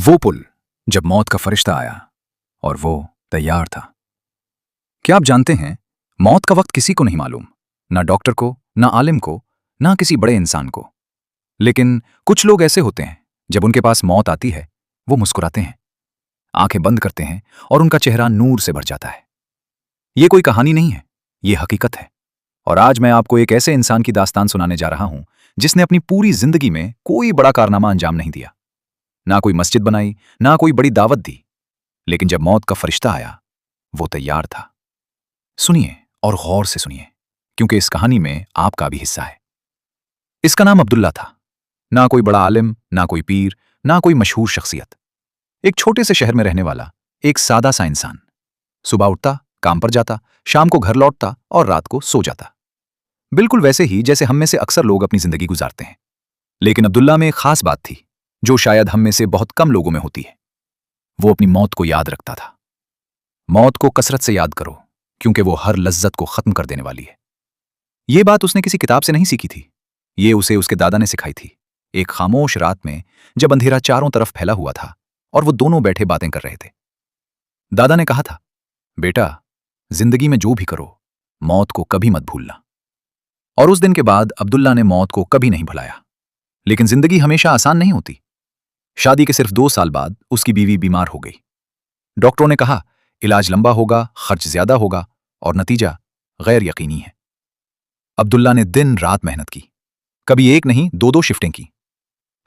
वो पुल जब मौत का फरिश्ता आया और वो तैयार था। क्या आप जानते हैं, मौत का वक्त किसी को नहीं मालूम, ना डॉक्टर को, ना आलिम को, ना किसी बड़े इंसान को। लेकिन कुछ लोग ऐसे होते हैं, जब उनके पास मौत आती है वो मुस्कुराते हैं, आंखें बंद करते हैं और उनका चेहरा नूर से भर जाता है। ये कोई कहानी नहीं है, ये हकीकत है। और आज मैं आपको एक ऐसे इंसान की दास्तान सुनाने जा रहा हूं जिसने अपनी पूरी जिंदगी में कोई बड़ा कारनामा अंजाम नहीं दिया, ना कोई मस्जिद बनाई, ना कोई बड़ी दावत दी, लेकिन जब मौत का फरिश्ता आया वो तैयार था। सुनिए और गौर से सुनिए, क्योंकि इस कहानी में आपका भी हिस्सा है। इसका नाम अब्दुल्ला था। ना कोई बड़ा आलिम, ना कोई पीर, ना कोई मशहूर शख्सियत। एक छोटे से शहर में रहने वाला एक सादा सा इंसान। सुबह उठता, काम पर जाता, शाम को घर लौटता और रात को सो जाता। बिल्कुल वैसे ही जैसे हम में से अक्सर लोग अपनी जिंदगी गुजारते हैं। लेकिन अब्दुल्ला में एक खास बात थी जो शायद हम में से बहुत कम लोगों में होती है। वो अपनी मौत को याद रखता था। मौत को कसरत से याद करो, क्योंकि वो हर लज्जत को खत्म कर देने वाली है। ये बात उसने किसी किताब से नहीं सीखी थी, ये उसे उसके दादा ने सिखाई थी। एक खामोश रात में जब अंधेरा चारों तरफ फैला हुआ था और वो दोनों बैठे बातें कर रहे थे। दादा ने कहा था, बेटा, जिंदगी में जो भी करो, मौत को कभी मत भूलना। और उस दिन के बाद अब्दुल्ला ने मौत को कभी नहीं भुलाया। लेकिन जिंदगी हमेशा आसान नहीं होती। शादी के सिर्फ 2 साल बाद उसकी बीवी बीमार हो गई। डॉक्टरों ने कहा, इलाज लंबा होगा, खर्च ज्यादा होगा और नतीजा गैर यकीनी है। अब्दुल्ला ने दिन रात मेहनत की, कभी एक नहीं 2-2 शिफ्टें की।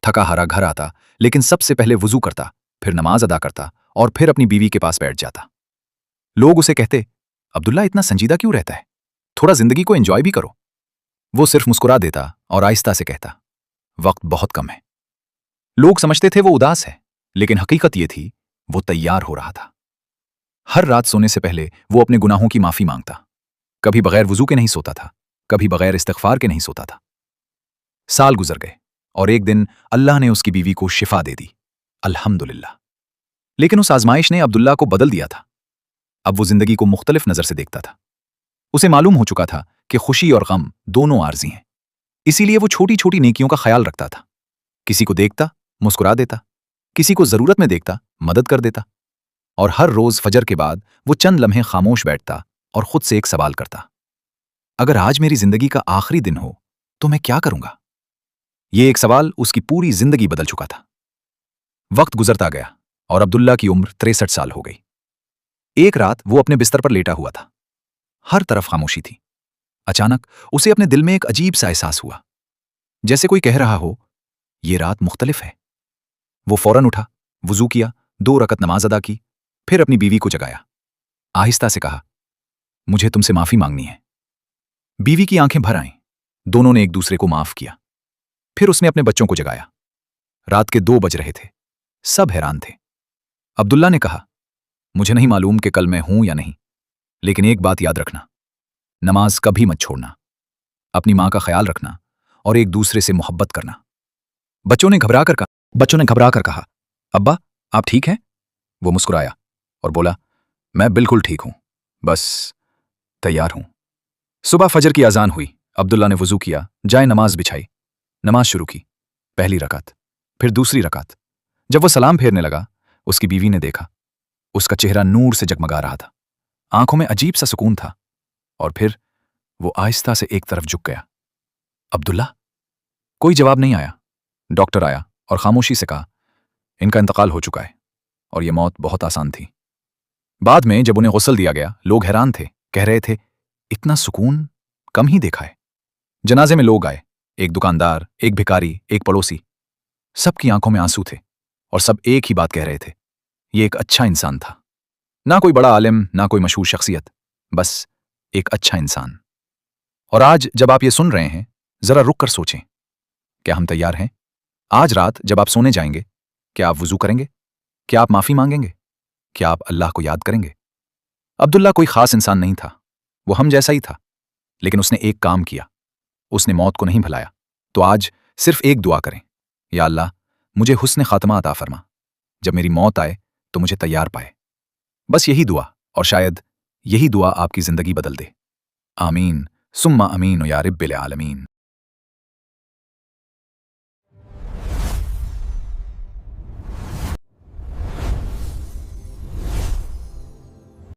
थका हारा घर आता, लेकिन सबसे पहले वुजू करता, फिर नमाज अदा करता और फिर अपनी बीवी के पास बैठ जाता। लोग उसे कहते, अब्दुल्ला इतना संजीदा क्यों रहता है, थोड़ा जिंदगी को एंजॉय भी करो। वो सिर्फ मुस्कुरा देता और आहिस्ता से कहता, वक्त बहुत कम है। लोग समझते थे वो उदास है, लेकिन हकीकत ये थी वो तैयार हो रहा था। हर रात सोने से पहले वो अपने गुनाहों की माफी मांगता। कभी बगैर वुजू के नहीं सोता था, कभी बगैर इस्तिग़फ़ार के नहीं सोता था। साल गुजर गए और एक दिन अल्लाह ने उसकी बीवी को शिफा दे दी, अल्हम्दुलिल्लाह। लेकिन उस आजमाइश ने अब्दुल्ला को बदल दिया था। अब वो जिंदगी को मुख्तलिफ नजर से देखता था। उसे मालूम हो चुका था कि खुशी और गम दोनों आर्जी हैं। इसीलिए वो छोटी छोटी नेकियों का ख्याल रखता था। किसी को देखता मुस्कुरा देता, किसी को जरूरत में देखता मदद कर देता। और हर रोज फजर के बाद वो चंद लम्हे खामोश बैठता और खुद से एक सवाल करता, अगर आज मेरी जिंदगी का आखिरी दिन हो तो मैं क्या करूंगा। ये एक सवाल उसकी पूरी जिंदगी बदल चुका था। वक्त गुजरता गया और अब्दुल्ला की उम्र 63 साल हो गई। एक रात वो अपने बिस्तर पर लेटा हुआ था। हर तरफ खामोशी थी। अचानक उसे अपने दिल में एक अजीब सा एहसास हुआ, जैसे कोई कह रहा हो, ये रात मुख्तलिफ है। वो फौरन उठा, वुजू किया, 2 रकत नमाज अदा की, फिर अपनी बीवी को जगाया। आहिस्ता से कहा, मुझे तुमसे माफी मांगनी है। बीवी की आंखें भर आईं। दोनों ने एक दूसरे को माफ किया। फिर उसने अपने बच्चों को जगाया। रात के 2 बज रहे थे। सब हैरान थे। अब्दुल्ला ने कहा, मुझे नहीं मालूम कि कल मैं हूं या नहीं, लेकिन एक बात याद रखना, नमाज कभी मत छोड़ना, अपनी मां का ख्याल रखना और एक दूसरे से मोहब्बत करना। बच्चों ने घबरा कर कहा, अब्बा आप ठीक हैं? वो मुस्कुराया और बोला, मैं बिल्कुल ठीक हूं, बस तैयार हूं। सुबह फजर की अजान हुई। अब्दुल्ला ने वुजू किया, जाए नमाज बिछाई, नमाज शुरू की। पहली रकात, फिर दूसरी रकात। जब वो सलाम फेरने लगा, उसकी बीवी ने देखा। उसका चेहरा नूर से जगमगा रहा था, आंखों में अजीब सा सुकून था। और फिर वो आहिस्ता से एक तरफ झुक गया। अब्दुल्ला? कोई जवाब नहीं आया। डॉक्टर आया और खामोशी से कहा, इनका इंतकाल हो चुका है और ये मौत बहुत आसान थी। बाद में जब उन्हें गुस्ल दिया गया, लोग हैरान थे, कह रहे थे, इतना सुकून कम ही देखा है। जनाजे में लोग आए, एक दुकानदार, एक भिखारी, एक पड़ोसी। सबकी आंखों में आंसू थे और सब एक ही बात कह रहे थे, ये एक अच्छा इंसान था। ना कोई बड़ा आलिम, ना कोई मशहूर शख्सियत, बस एक अच्छा इंसान। और आज जब आप ये सुन रहे हैं, जरा रुक कर सोचें, क्या हम तैयार हैं? आज रात जब आप सोने जाएंगे, क्या आप वुजू करेंगे? क्या आप माफी मांगेंगे? क्या आप अल्लाह को याद करेंगे? अब्दुल्ला कोई खास इंसान नहीं था, वो हम जैसा ही था, लेकिन उसने एक काम किया, उसने मौत को नहीं भुलाया। तो आज सिर्फ एक दुआ करें, या अल्लाह मुझे हुस्न खात्मा अता फरमा, जब मेरी मौत आए तो मुझे तैयार पाए। बस यही दुआ, और शायद यही दुआ आपकी जिंदगी बदल दे। आमीन सुम्मा अमीन या रब्बिल आलमीन।